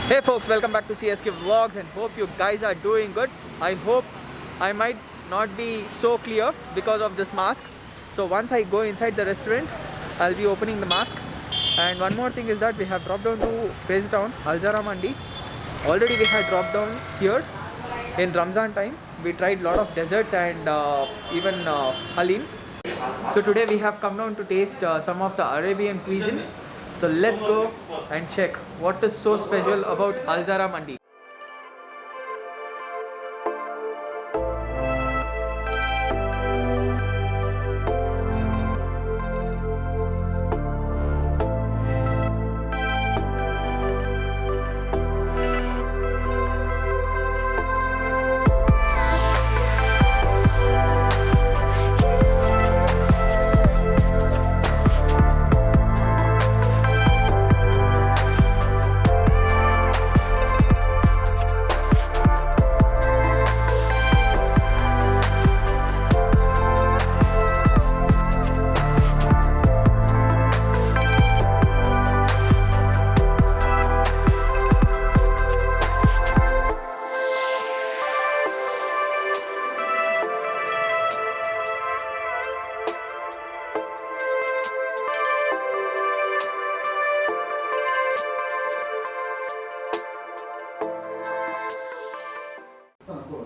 Hey folks, welcome back to CSK Vlogs and hope you guys are doing good. I hope I might not be so clear because of this mask. So once I go inside the restaurant, I'll be opening the mask. And one more thing is that we have dropped down to Frazer town, Zara Mandi. Already we had dropped down here in Ramzan time. We tried a lot of desserts and even halim. So today we have come down to taste some of the Arabian cuisine. So let's go and check what is so special about Zara Mandi.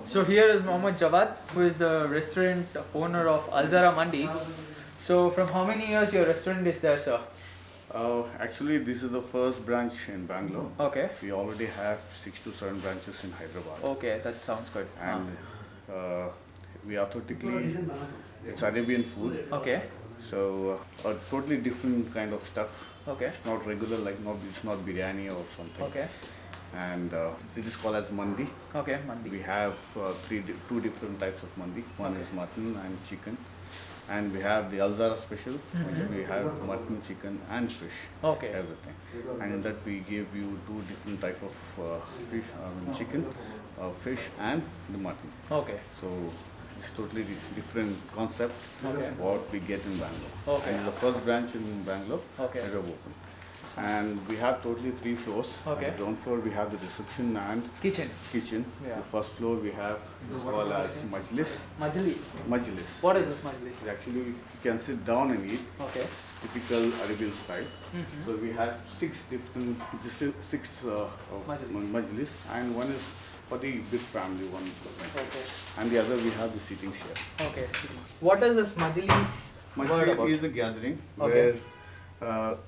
So here is Mohammed Jawad, who is the restaurant owner of Zara Mandi. So from how many years your restaurant is there, sir? Actually, this is the first branch in Bangalore. Okay. We already have 6 to 7 branches in Hyderabad. Okay, that sounds good. And we authentically, it's Arabian food. Okay. So a totally different kind of stuff. Okay. It's not regular, it's not biryani or something. Okay. And this is called as mandi. Okay, Mandi. We have two different types of mandi. One is mutton and chicken. And we have the Zara special, which we have mutton, chicken and fish. Okay. Everything. And in that we give you 2 different type of fish, chicken, fish and the mutton. Okay. So it's totally different concept what we get in Bangalore. Okay. And the first branch in Bangalore Okay. that we have opened. And we have totally 3 floors. Okay. On the ground floor we have the reception and Kitchen. Yeah. The first floor we have this called as majlis. Majlis. What is this majlis? Actually, you can sit down and eat. Okay. Typical Arabian style. So we have 6 different majlis, and one is for the big family one. Okay. And the other we have the sitting chair. Okay. What is this majlis? Majlis is the gathering where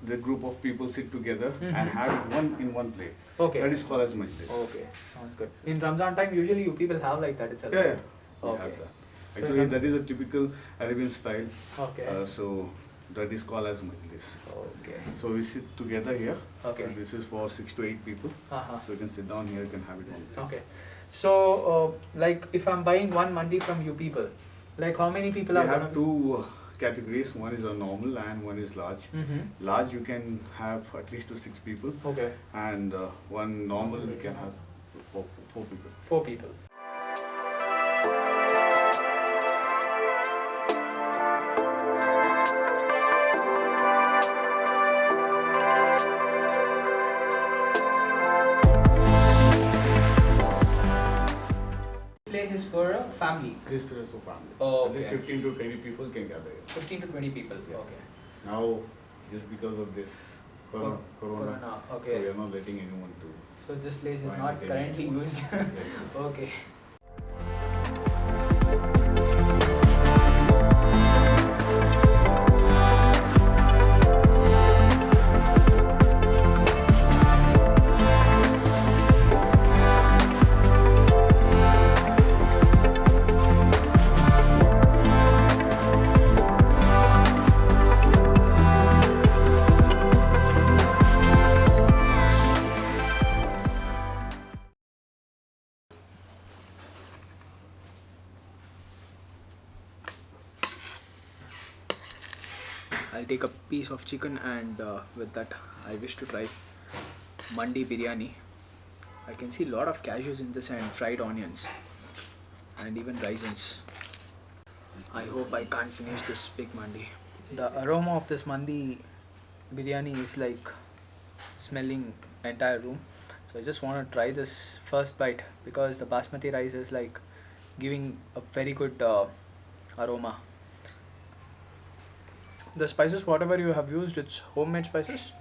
the group of people sit together and have one in one plate. Okay. That is called as majlis. Okay, sounds good. In Ramzan time, usually you people have like that itself. Yeah. We Okay. have that. Actually, that is a typical Arabian style. Okay. So that is called as majlis. Okay. So we sit together here. Okay. And this is for 6 to 8 people. So you can sit down here, you can have it on plate. Okay. So, like, if I'm buying one mandi from you people, like how many people We are have 2 categories. One is a normal and one is large. Large you can have at least to 6 people. Okay. And one normal you can have 4 people. 4 people. Place is for a family. This is for family. Oh, At least okay. 15 to 20 people can gather here. 15 to 20 people. Okay. Now, just because of this corona, Corona. so Okay. we are not letting anyone to. So this place is Why not not currently anymore? used. Okay. I'll take a piece of chicken and with that I wish to try mandi biryani. I can see a lot of cashews in this and fried onions and even raisins. I hope I can't finish this big mandi. The aroma of this mandi biryani is like smelling entire room. So I just want to try this first bite because the basmati rice is like giving a very good aroma. The spices, whatever you have used, it's homemade spices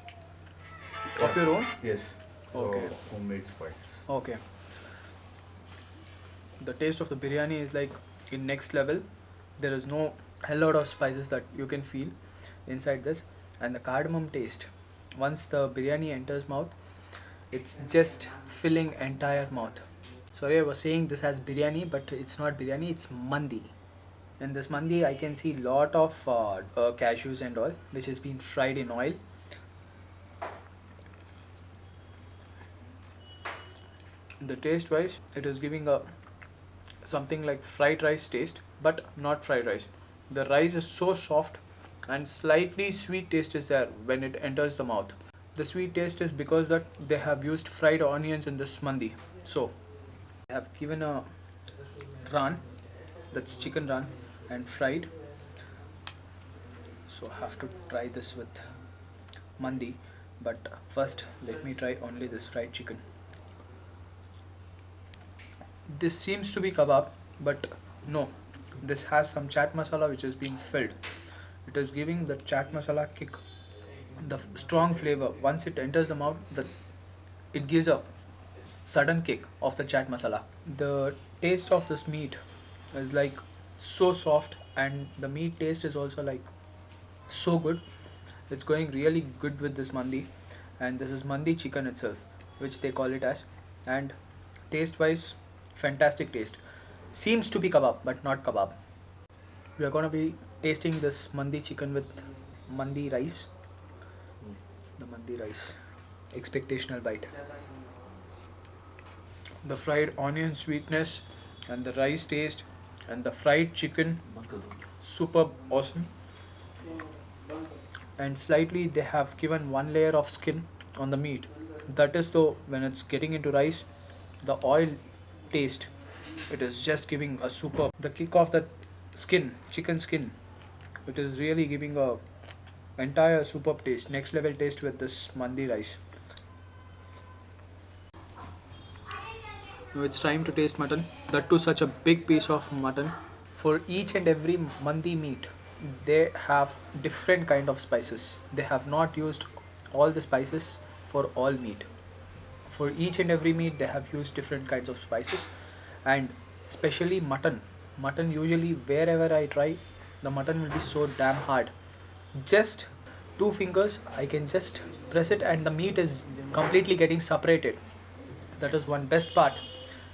of your own? Yes. Okay. Homemade spice. Okay. The taste of the biryani is like in next level. There is no hell lot of spices that you can feel inside this, and the cardamom taste. Once the biryani enters mouth, it's just filling entire mouth. Sorry, I was saying this has biryani, but it's not biryani. It's mandi. In this mandi, I can see lot of cashews and all, which has been fried in oil. The taste wise, it is giving a something like fried rice taste, but not fried rice. The rice is so soft and slightly sweet taste is there when it enters the mouth. The sweet taste is because that they have used fried onions in this mandi. So I have given a ran, that's chicken ran and fried. So I have to try this with mandi, but first let me try only this fried chicken. This seems to be kebab, but no, this has some chaat masala which is being filled. It is giving the chaat masala kick, the strong flavor. Once it enters the mouth, it gives a sudden kick of the chaat masala. The taste of this meat is like so soft, and the meat taste is also like so good. It's going really good with this mandi, and this is mandi chicken itself, which they call it as. And taste wise, fantastic taste. Seems to be kebab, but not kebab. We are gonna be tasting this mandi chicken with mandi rice. The mandi rice, expectational bite. The fried onion sweetness and the rice taste and the fried chicken, superb, awesome. And slightly they have given one layer of skin on the meat. That is though when it's getting into rice, the oil taste, it is just giving a super, the kick of that skin, chicken skin, it is really giving a entire superb taste, next level taste with this mandi rice. Now it's time to taste mutton, that too such a big piece of mutton. For each and every mandi meat, they have different kind of spices. They have not used all the spices for all meat. For each and every meat, they have used different kinds of spices, and especially mutton. Mutton usually wherever I try, the mutton will be so damn hard. Just two fingers, I can just press it, and the meat is completely getting separated. That is one best part,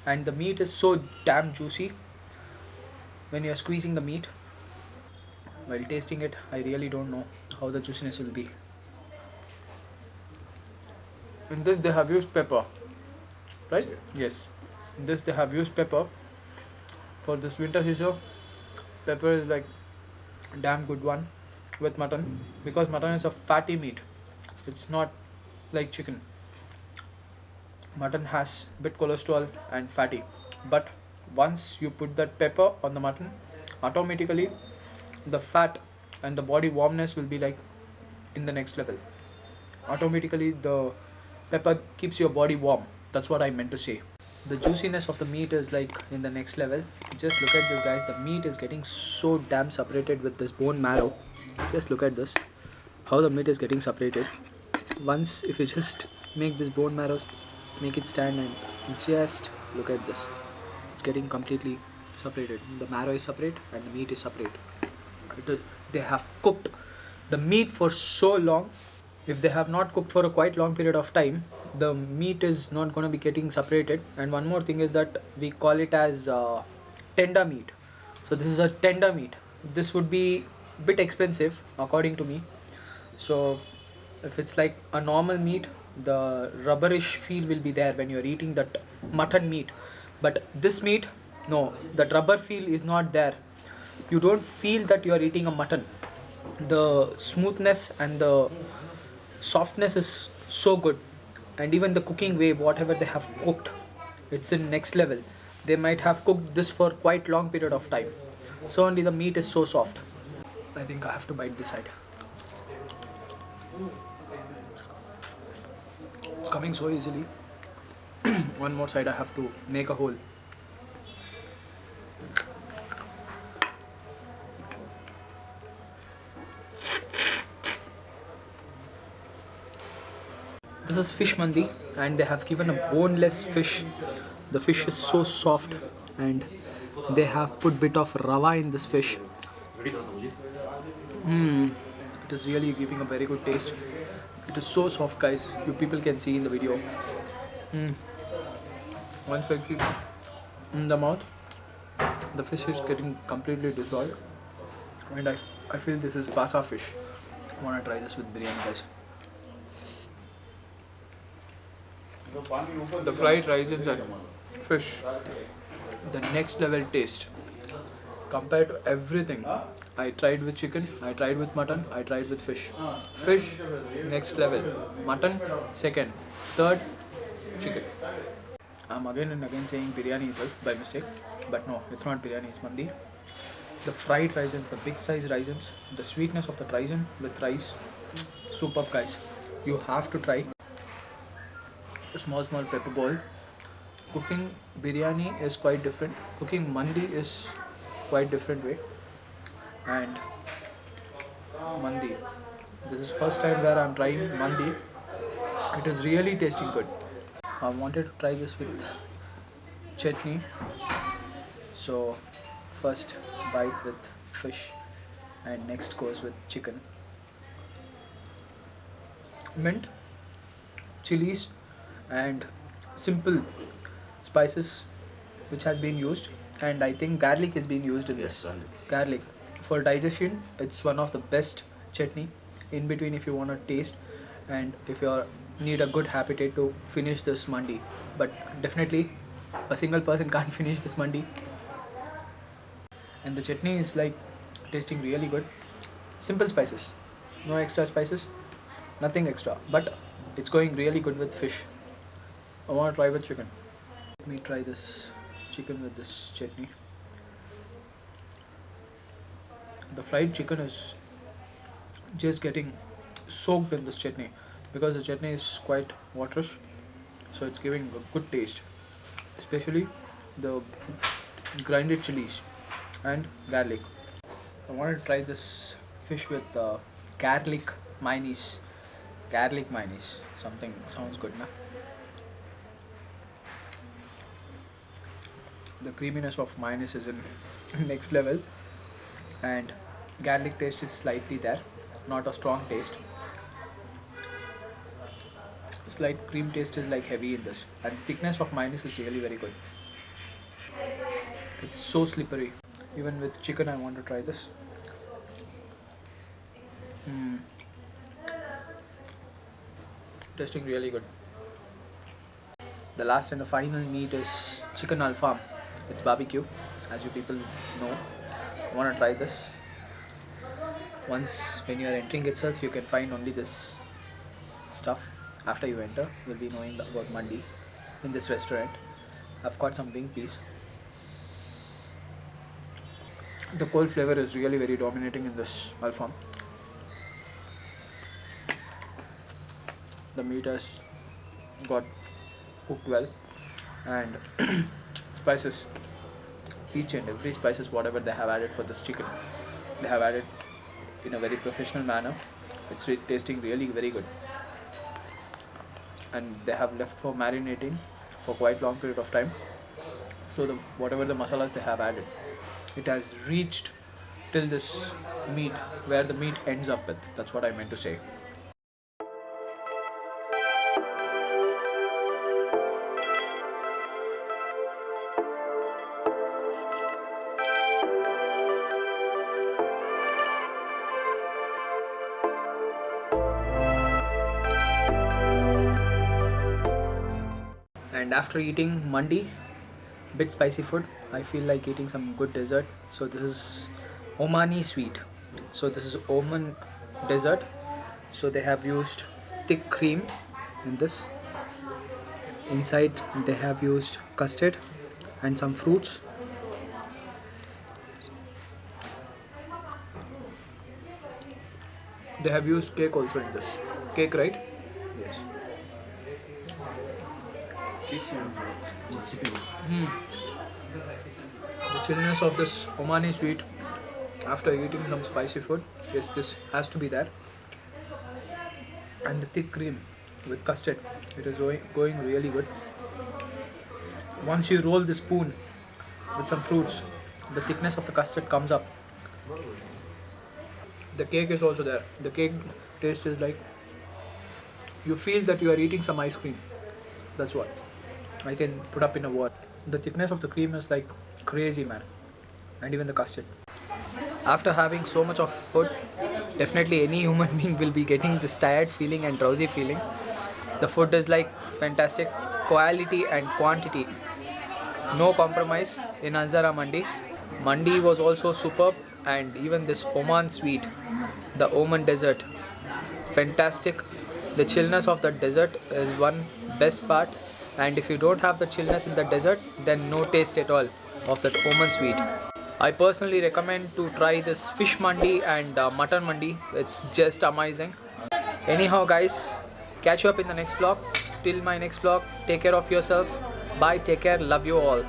and the meat is so damn juicy when you are squeezing the meat. While tasting it, I really don't know how the juiciness will be. In this they have used pepper, right? Yes. In this they have used pepper. For this winter season, pepper is like damn good one with mutton, because mutton is a fatty meat. It's not like chicken. Mutton has bit cholesterol and fatty, but once you put that pepper on the mutton, automatically the fat and the body warmness will be like in the next level. Automatically the pepper keeps your body warm. That's what I meant to say. The juiciness of the meat is like in the next level. Just look at this, guys. The meat is getting so damn separated with this bone marrow. Just look at this, how the meat is getting separated. Once if you just make this bone marrow, make it stand, and just look at this, it's getting completely separated. The marrow is separate and the meat is separate. They have cooked the meat for so long. If they have not cooked for a quite long period of time, the meat is not going to be getting separated. And one more thing is that we call it as tender meat. So this is a tender meat. This would be a bit expensive according to me. So if it's like a normal meat, the rubberish feel will be there when you're eating that mutton meat. But this meat, no, that rubber feel is not there. You don't feel that you are eating a mutton. The smoothness and the softness is so good, and even the cooking way, whatever they have cooked, it's in next level. They might have cooked this for quite long period of time, so only the meat is so soft. I think I have to bite this side. It's coming so easily. one more side I have to make a hole. This is fish mandi, and they have given a boneless fish. The fish is so soft, and they have put bit of rava in this fish. It is really giving a very good taste. It is so soft, guys. You people can see in the video. Once I keep in the mouth, the fish is getting completely dissolved, and I feel this is basa fish. I want to try this with biryani, guys. The fried raisins and fish, the next level taste compared to everything. I tried with chicken, I tried with mutton, I tried with fish. Fish, next level. Mutton, second. Third, chicken. I'm again and again saying biryani itself by mistake, but no, it's not biryani, it's mandi. The fried raisins, the big size raisins, the sweetness of the raisin with rice, superb, guys. You have to try. A small pepper ball. Cooking biryani is quite different. Cooking mandi is quite different way. And mandi, this is first time where I'm trying mandi. It is really tasting good. I wanted to try this with chutney. So first bite with fish, and next goes with chicken. Mint, chilies, and simple spices which has been used, and I think garlic is being used in this. Garlic for digestion, it's one of the best chutney in between if you want to taste, and if you need a good appetite to finish this mandi. But definitely a single person can't finish this mandi. And the chutney is like tasting really good. Simple spices, no extra spices, nothing extra, but it's going really good with fish. I want to try with chicken. Let me try this chicken with this chutney. The fried chicken is just getting soaked in this chutney because the chutney is quite waterish, so it's giving a good taste, especially the grinded chilies and garlic. I want to try this fish with garlic mayonnaise. Garlic mayonnaise, something sounds good, na? The creaminess of mayonnaise is in next level, and garlic taste is slightly there, not a strong taste. Slight cream taste is like heavy in this, and the thickness of mayonnaise is really very good. It's so slippery. Even with chicken I want to try this. Tasting really good. The last and the final meat is chicken alfam. It's barbecue, as you people know. I want to try this. Once when you are entering itself, you can find only this stuff. After you enter, you'll be knowing about mandi in this restaurant. I've got some wing piece. The cold flavor is really very dominating in this alfam. The meat has got cooked well, and spices, each and every spices whatever they have added for this chicken, they have added in a very professional manner. It's tasting really very good, and they have left for marinating for quite long period of time. So whatever the masalas they have added, it has reached till this meat where the meat ends up with. That's what I meant to say. And after eating mandi, bit spicy food, I feel like eating some good dessert. So this is Omani sweet. So this is Oman dessert. So they have used thick cream in this. Inside they have used custard and some fruits. They have used cake also in this. Cake, right? Yes. The chillness of this Omani sweet after eating some spicy food, yes, this has to be there. And the thick cream with custard, it is going really good. Once you roll the spoon with some fruits, the thickness of the custard comes up. The cake is also there. The cake taste is like you feel that you are eating some ice cream. That's what I can put up in a word. The thickness of the cream is like crazy, man. And even the custard. After having so much of food, definitely any human being will be getting this tired feeling and drowsy feeling. The food is like fantastic. Quality and quantity. No compromise in Zara Mandi. Mandi was also superb, and even this Oman sweet, the Oman dessert, fantastic. The chillness of the dessert is one best part, and if you don't have the chillness in the dessert, then no taste at all of that Oman sweet. I personally recommend to try this fish mandi and mutton mandi. It's just amazing. Anyhow, guys, catch you up in the next vlog. Till my next vlog, take care of yourself. Bye, take care, love you all.